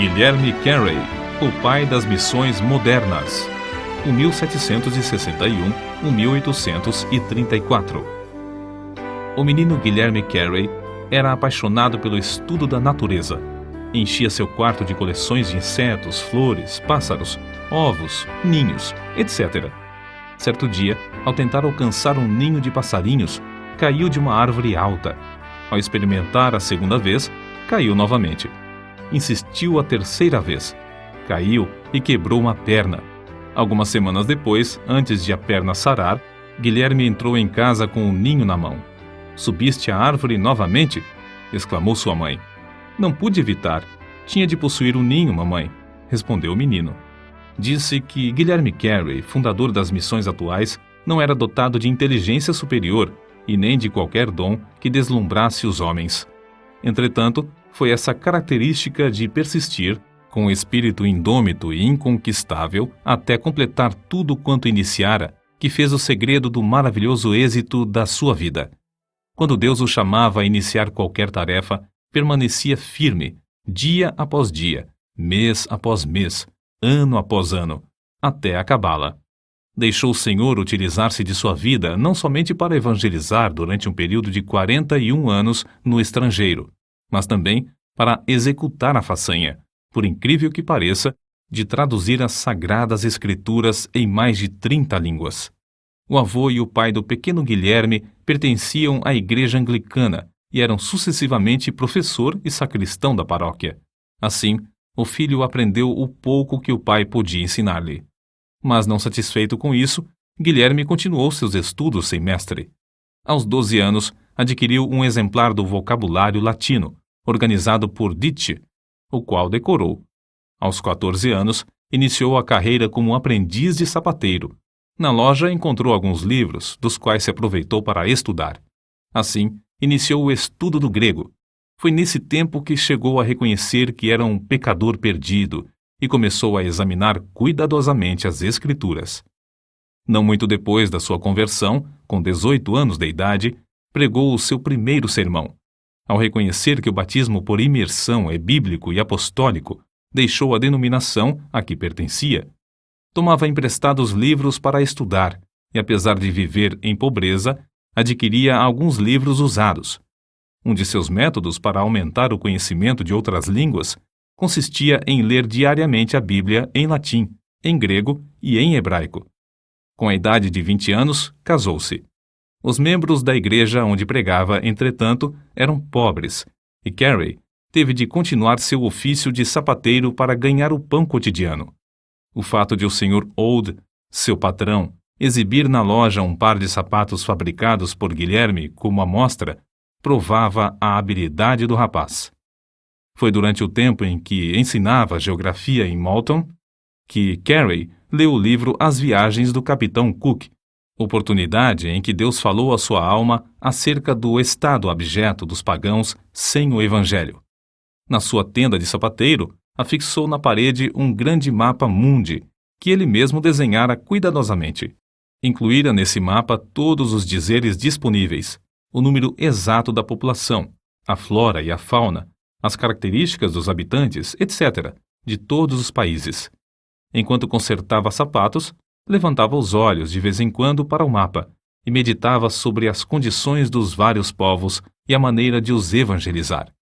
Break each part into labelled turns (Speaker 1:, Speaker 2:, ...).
Speaker 1: Guilherme Carey, o pai das missões modernas, de 1761 a 1834. O menino Guilherme Carey era apaixonado pelo estudo da natureza. Enchia seu quarto de coleções de insetos, flores, pássaros, ovos, ninhos, etc. Certo dia, ao tentar alcançar um ninho de passarinhos, caiu de uma árvore alta. Ao experimentar a segunda vez, caiu novamente. Insistiu a terceira vez. Caiu e quebrou uma perna. Algumas semanas depois, antes de a perna sarar, Guilherme entrou em casa com um ninho na mão. "Subiste a árvore novamente?" exclamou sua mãe. "Não pude evitar. Tinha de possuir um ninho, mamãe", respondeu o menino. Disse que Guilherme Carey, fundador das missões atuais, não era dotado de inteligência superior e nem de qualquer dom que deslumbrasse os homens. Entretanto, foi essa característica de persistir, com o espírito indômito e inconquistável, até completar tudo quanto iniciara, que fez o segredo do maravilhoso êxito da sua vida. Quando Deus o chamava a iniciar qualquer tarefa, permanecia firme, dia após dia, mês após mês, ano após ano, até acabá-la. Deixou o Senhor utilizar-se de sua vida não somente para evangelizar durante um período de 41 anos no estrangeiro, mas também para executar a façanha, por incrível que pareça, de traduzir as Sagradas Escrituras em mais de 30 línguas. O avô e o pai do pequeno Guilherme pertenciam à igreja anglicana e eram sucessivamente professor e sacristão da paróquia. Assim, o filho aprendeu o pouco que o pai podia ensinar-lhe. Mas não satisfeito com isso, Guilherme continuou seus estudos sem mestre. Aos 12 anos, adquiriu um exemplar do vocabulário latino, organizado por Ditch, o qual decorou. Aos 14 anos, iniciou a carreira como aprendiz de sapateiro. Na loja encontrou alguns livros, dos quais se aproveitou para estudar. Assim, iniciou o estudo do grego. Foi nesse tempo que chegou a reconhecer que era um pecador perdido e começou a examinar cuidadosamente as Escrituras. Não muito depois da sua conversão, com 18 anos de idade, pregou o seu primeiro sermão. Ao reconhecer que o batismo por imersão é bíblico e apostólico, deixou a denominação a que pertencia. Tomava emprestados livros para estudar e, apesar de viver em pobreza, adquiria alguns livros usados. Um de seus métodos para aumentar o conhecimento de outras línguas consistia em ler diariamente a Bíblia em latim, em grego e em hebraico. Com a idade de 20 anos, casou-se. Os membros da igreja onde pregava, entretanto, eram pobres, e Carey teve de continuar seu ofício de sapateiro para ganhar o pão cotidiano. O fato de o Sr. Old, seu patrão, exibir na loja um par de sapatos fabricados por Guilherme como amostra, provava a habilidade do rapaz. Foi durante o tempo em que ensinava geografia em Malton que Carey leu o livro As Viagens do Capitão Cook, oportunidade em que Deus falou à sua alma acerca do estado abjeto dos pagãos sem o Evangelho. Na sua tenda de sapateiro, afixou na parede um grande mapa mundi, que ele mesmo desenhara cuidadosamente. Incluíra nesse mapa todos os dizeres disponíveis, o número exato da população, a flora e a fauna, as características dos habitantes, etc., de todos os países. Enquanto consertava sapatos, levantava os olhos de vez em quando para o mapa e meditava sobre as condições dos vários povos e a maneira de os evangelizar.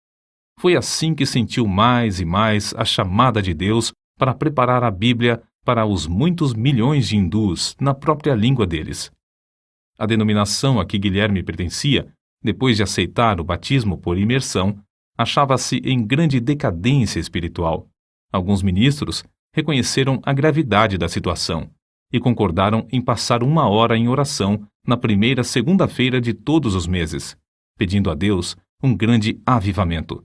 Speaker 1: Foi assim que sentiu mais e mais a chamada de Deus para preparar a Bíblia para os muitos milhões de hindus na própria língua deles. A denominação a que Guilherme pertencia, depois de aceitar o batismo por imersão, achava-se em grande decadência espiritual. Alguns ministros reconheceram a gravidade da situação e concordaram em passar 1 hora em oração na primeira segunda-feira de todos os meses, pedindo a Deus um grande avivamento.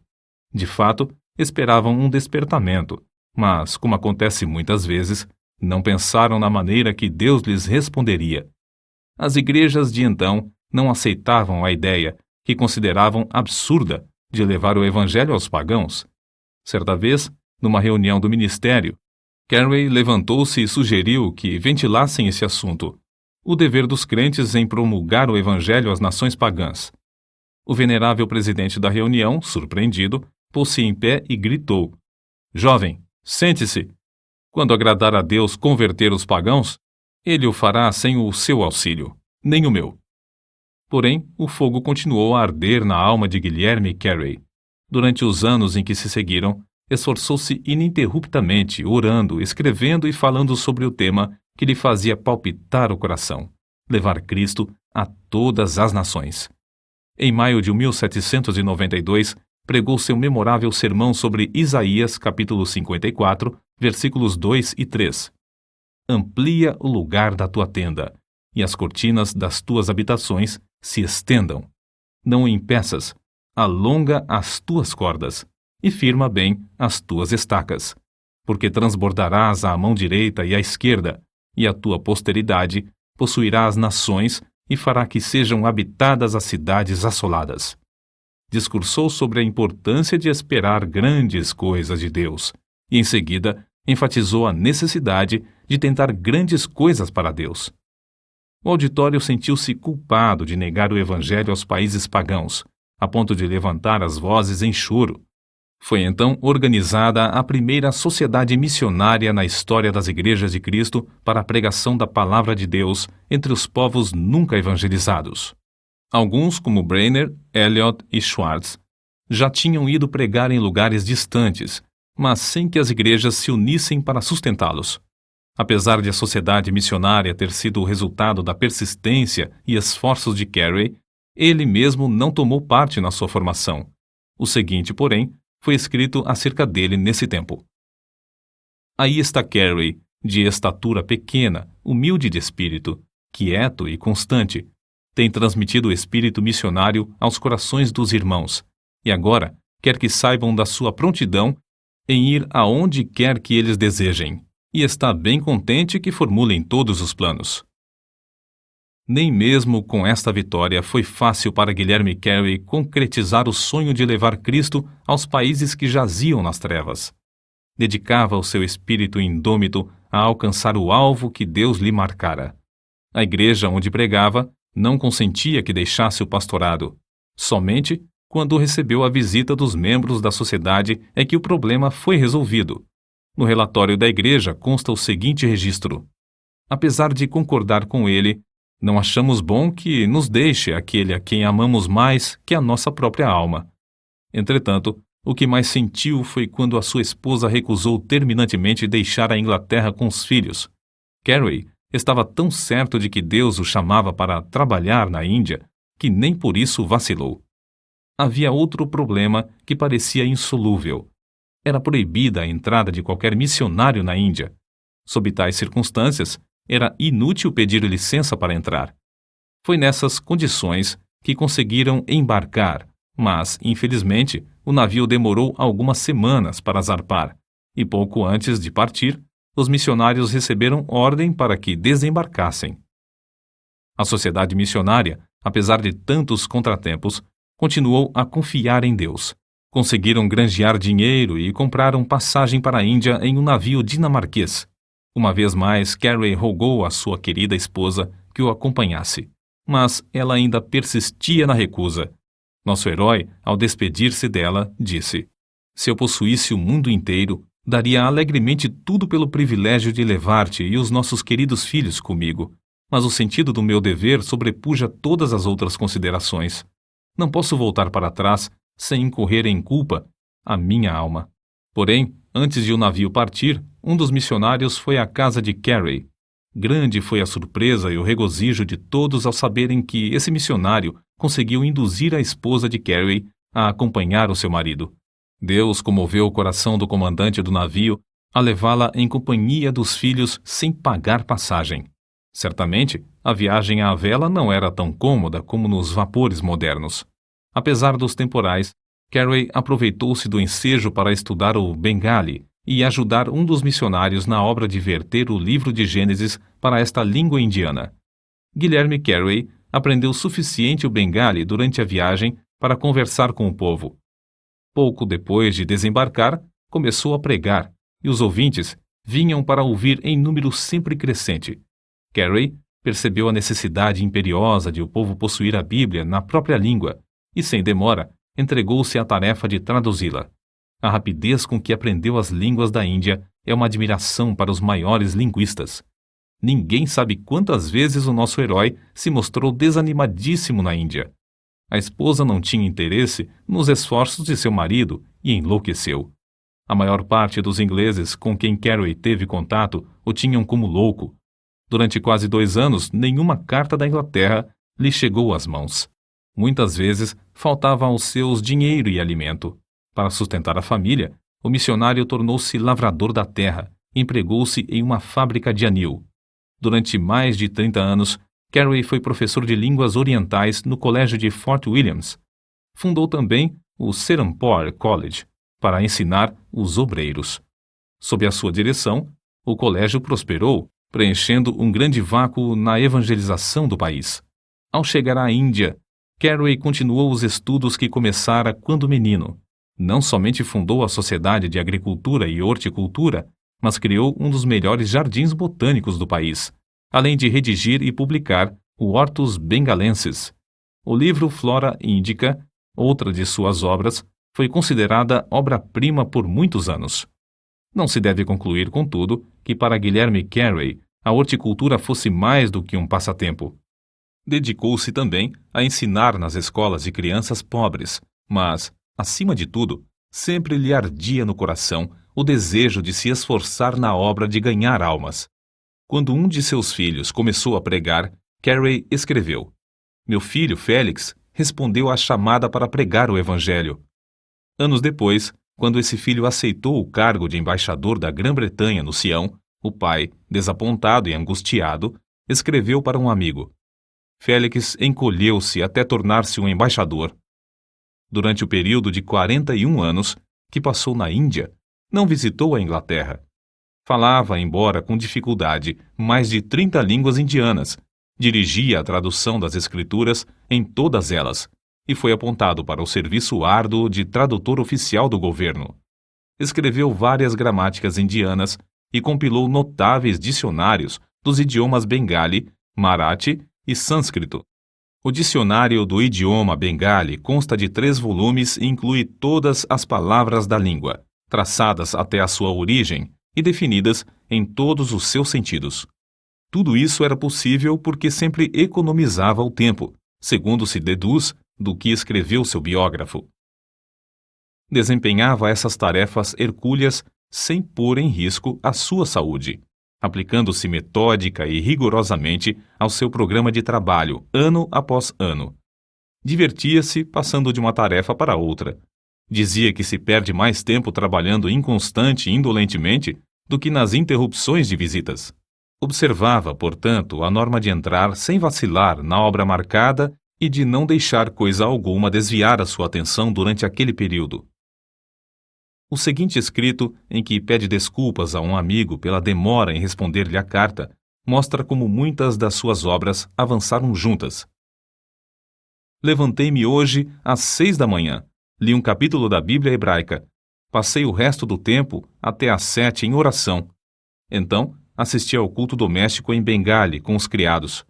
Speaker 1: De fato, esperavam um despertamento, mas, como acontece muitas vezes, não pensaram na maneira que Deus lhes responderia. As igrejas de então não aceitavam a ideia, que consideravam absurda, de levar o evangelho aos pagãos. Certa vez, numa reunião do ministério, Carey levantou-se e sugeriu que ventilassem esse assunto, o dever dos crentes em promulgar o evangelho às nações pagãs. O venerável presidente da reunião, surpreendido, pôs-se em pé e gritou: Jovem, sente-se. Quando agradar a Deus converter os pagãos, ele o fará sem o seu auxílio, nem o meu. Porém, o fogo continuou a arder na alma de Guilherme Carey. Durante os anos em que se seguiram, esforçou-se ininterruptamente, orando, escrevendo e falando sobre o tema que lhe fazia palpitar o coração: levar Cristo a todas as nações. Em maio de 1792, pregou seu memorável sermão sobre Isaías, capítulo 54, versículos 2 e 3. Amplia o lugar da tua tenda, e as cortinas das tuas habitações se estendam. Não o impeças, alonga as tuas cordas, e firma bem as tuas estacas, porque transbordarás à mão direita e à esquerda, e a tua posteridade possuirá as nações e fará que sejam habitadas as cidades assoladas. Discursou sobre a importância de esperar grandes coisas de Deus, e em seguida enfatizou a necessidade de tentar grandes coisas para Deus. O auditório sentiu-se culpado de negar o evangelho aos países pagãos, a ponto de levantar as vozes em choro. Foi então organizada a primeira sociedade missionária na história das igrejas de Cristo para a pregação da palavra de Deus entre os povos nunca evangelizados. Alguns, como Brainerd, Eliot e Schwartz, já tinham ido pregar em lugares distantes, mas sem que as igrejas se unissem para sustentá-los. Apesar de a sociedade missionária ter sido o resultado da persistência e esforços de Carey, ele mesmo não tomou parte na sua formação. O seguinte, porém, foi escrito acerca dele nesse tempo. Aí está Carey, de estatura pequena, humilde de espírito, quieto e constante. Tem transmitido o espírito missionário aos corações dos irmãos, e agora quer que saibam da sua prontidão em ir aonde quer que eles desejem, e está bem contente que formulem todos os planos. Nem mesmo com esta vitória foi fácil para Guilherme Carey concretizar o sonho de levar Cristo aos países que jaziam nas trevas. Dedicava o seu espírito indômito a alcançar o alvo que Deus lhe marcara. A igreja onde pregava não consentia que deixasse o pastorado. Somente quando recebeu a visita dos membros da sociedade é que o problema foi resolvido. No relatório da igreja consta o seguinte registro: apesar de concordar com ele, não achamos bom que nos deixe aquele a quem amamos mais que a nossa própria alma. Entretanto, o que mais sentiu foi quando a sua esposa recusou terminantemente deixar a Inglaterra com os filhos. Carey estava tão certo de que Deus o chamava para trabalhar na Índia que nem por isso vacilou. Havia outro problema que parecia insolúvel. Era proibida a entrada de qualquer missionário na Índia. Sob tais circunstâncias, era inútil pedir licença para entrar. Foi nessas condições que conseguiram embarcar, mas, infelizmente, o navio demorou algumas semanas para zarpar, e pouco antes de partir, os missionários receberam ordem para que desembarcassem. A sociedade missionária, apesar de tantos contratempos, continuou a confiar em Deus. Conseguiram granjear dinheiro e compraram passagem para a Índia em um navio dinamarquês. Uma vez mais, Carey rogou à sua querida esposa que o acompanhasse, mas ela ainda persistia na recusa. Nosso herói, ao despedir-se dela, disse: se eu possuísse o mundo inteiro, daria alegremente tudo pelo privilégio de levar-te e os nossos queridos filhos comigo, mas o sentido do meu dever sobrepuja todas as outras considerações. Não posso voltar para trás sem incorrer em culpa a minha alma. Porém, antes de o navio partir, um dos missionários foi à casa de Carey. Grande foi a surpresa e o regozijo de todos ao saberem que esse missionário conseguiu induzir a esposa de Carey a acompanhar o seu marido. Deus comoveu o coração do comandante do navio a levá-la em companhia dos filhos sem pagar passagem. Certamente, a viagem à vela não era tão cômoda como nos vapores modernos. Apesar dos temporais, Carey aproveitou-se do ensejo para estudar o Bengali e ajudar um dos missionários na obra de verter o livro de Gênesis para esta língua indiana. Guilherme Carey aprendeu o suficiente o Bengali durante a viagem para conversar com o povo. Pouco depois de desembarcar, começou a pregar, e os ouvintes vinham para ouvir em número sempre crescente. Carey percebeu a necessidade imperiosa de o povo possuir a Bíblia na própria língua, e sem demora, entregou-se à tarefa de traduzi-la. A rapidez com que aprendeu as línguas da Índia é uma admiração para os maiores linguistas. Ninguém sabe quantas vezes o nosso herói se mostrou desanimadíssimo na Índia. A esposa não tinha interesse nos esforços de seu marido e enlouqueceu. A maior parte dos ingleses com quem Carey teve contato o tinham como louco. Durante quase 2 anos, nenhuma carta da Inglaterra lhe chegou às mãos. Muitas vezes faltava aos seus dinheiro e alimento. Para sustentar a família, o missionário tornou-se lavrador da terra, empregou-se em uma fábrica de anil. Durante mais de 30 anos, Carey foi professor de línguas orientais no colégio de Fort Williams. Fundou também o Serampore College, para ensinar os obreiros. Sob a sua direção, o colégio prosperou, preenchendo um grande vácuo na evangelização do país. Ao chegar à Índia, Carey continuou os estudos que começara quando menino. Não somente fundou a Sociedade de Agricultura e Horticultura, mas criou um dos melhores jardins botânicos do país, além de redigir e publicar o Hortus Bengalensis. O livro Flora Indica, outra de suas obras, foi considerada obra-prima por muitos anos. Não se deve concluir, contudo, que para Guilherme Carey a horticultura fosse mais do que um passatempo. Dedicou-se também a ensinar nas escolas de crianças pobres, mas, acima de tudo, sempre lhe ardia no coração o desejo de se esforçar na obra de ganhar almas. Quando um de seus filhos começou a pregar, Carey escreveu: "Meu filho, Félix, respondeu à chamada para pregar o Evangelho." Anos depois, quando esse filho aceitou o cargo de embaixador da Grã-Bretanha no Sião, o pai, desapontado e angustiado, escreveu para um amigo: "Félix encolheu-se até tornar-se um embaixador." Durante o período de 41 anos que passou na Índia, não visitou a Inglaterra. Falava, embora com dificuldade, mais de 30 línguas indianas, dirigia a tradução das escrituras em todas elas e foi apontado para o serviço árduo de tradutor oficial do governo. Escreveu várias gramáticas indianas e compilou notáveis dicionários dos idiomas bengali, marathi e sânscrito. O dicionário do idioma bengali consta de 3 volumes e inclui todas as palavras da língua, traçadas até a sua origem e definidas em todos os seus sentidos. Tudo isso era possível porque sempre economizava o tempo, segundo se deduz do que escreveu seu biógrafo. Desempenhava essas tarefas hercúleas sem pôr em risco a sua saúde, aplicando-se metódica e rigorosamente ao seu programa de trabalho, ano após ano. Divertia-se passando de uma tarefa para outra. Dizia que se perde mais tempo trabalhando inconstante e indolentemente do que nas interrupções de visitas. Observava, portanto, a norma de entrar sem vacilar na obra marcada e de não deixar coisa alguma desviar a sua atenção durante aquele período. O seguinte escrito, em que pede desculpas a um amigo pela demora em responder-lhe a carta, mostra como muitas das suas obras avançaram juntas. Levantei-me hoje às 6 da manhã, li um capítulo da Bíblia hebraica, passei o resto do tempo até às 7 em oração. Então, assisti ao culto doméstico em Bengali com os criados.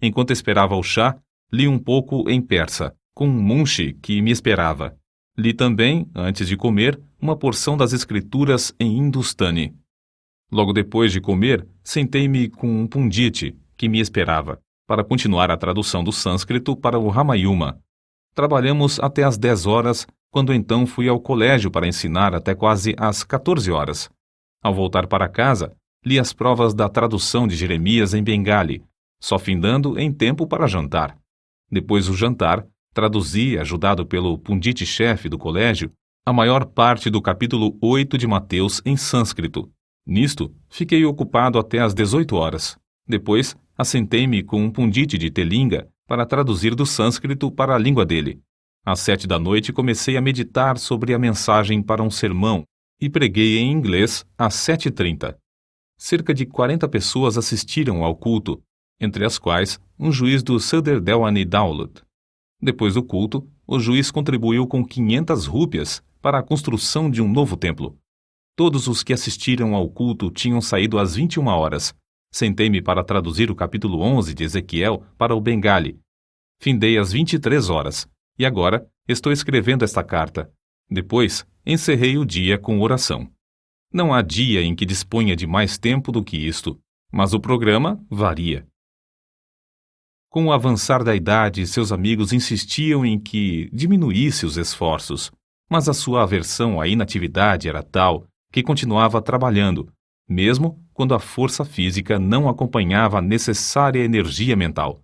Speaker 1: Enquanto esperava o chá, li um pouco em persa, com um munshi que me esperava. Li também, antes de comer, uma porção das escrituras em hindustani. Logo depois de comer, sentei-me com um pundit que me esperava, para continuar a tradução do sânscrito para o Ramayana. Trabalhamos até às 10 horas, quando então fui ao colégio para ensinar até quase às 14 horas. Ao voltar para casa, li as provas da tradução de Jeremias em Bengali, só findando em tempo para jantar. Depois do jantar, traduzi, ajudado pelo pundit-chefe do colégio, a maior parte do capítulo 8 de Mateus em sânscrito. Nisto, fiquei ocupado até às 18 horas. Depois, assentei-me com um pundit de Telinga para traduzir do sânscrito para a língua dele. Às 7 da noite comecei a meditar sobre a mensagem para um sermão e preguei em inglês às 7h30. Cerca de 40 pessoas assistiram ao culto, entre as quais um juiz do Sadr Delwani Daulat. Depois do culto, o juiz contribuiu com 500 rúpias para a construção de um novo templo. Todos os que assistiram ao culto tinham saído às 21 horas. Sentei-me para traduzir o capítulo 11 de Ezequiel para o Bengali. Findei às 23 horas. E agora estou escrevendo esta carta. Depois, encerrei o dia com oração. Não há dia em que disponha de mais tempo do que isto, mas o programa varia. Com o avançar da idade, seus amigos insistiam em que diminuísse os esforços, mas a sua aversão à inatividade era tal que continuava trabalhando, mesmo quando a força física não acompanhava a necessária energia mental.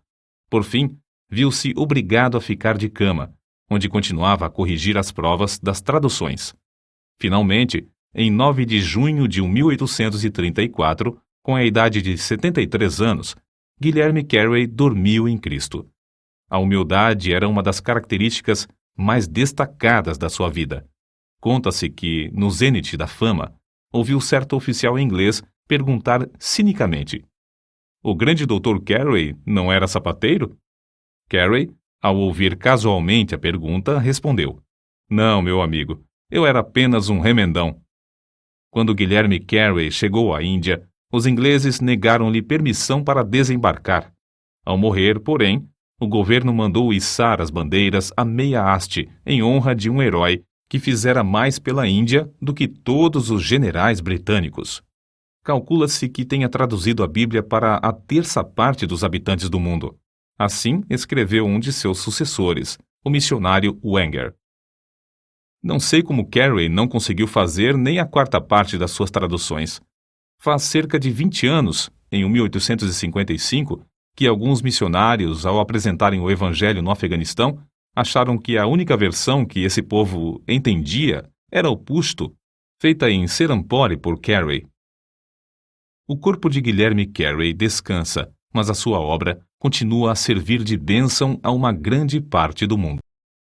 Speaker 1: Por fim, viu-se obrigado a ficar de cama, onde continuava a corrigir as provas das traduções. Finalmente, em 9 de junho de 1834, com a idade de 73 anos, Guilherme Carey dormiu em Cristo. A humildade era uma das características mais destacadas da sua vida. Conta-se que, no zênite da fama, ouviu certo oficial inglês perguntar cinicamente: "O grande Dr. Carey não era sapateiro?" Carey, ao ouvir casualmente a pergunta, respondeu: "Não, meu amigo, eu era apenas um remendão." Quando Guilherme Carey chegou à Índia, os ingleses negaram-lhe permissão para desembarcar. Ao morrer, porém, o governo mandou içar as bandeiras à meia haste em honra de um herói que fizera mais pela Índia do que todos os generais britânicos. Calcula-se que tenha traduzido a Bíblia para a terça parte dos habitantes do mundo. Assim escreveu um de seus sucessores, o missionário Wenger. Não sei como Carey não conseguiu fazer nem a quarta parte das suas traduções. Faz cerca de 20 anos, em 1855, que alguns missionários, ao apresentarem o Evangelho no Afeganistão, acharam que a única versão que esse povo entendia era o Pushto, feita em Serampore por Carey. O corpo de Guilherme Carey descansa, mas a sua obra continua a servir de bênção a uma grande parte do mundo.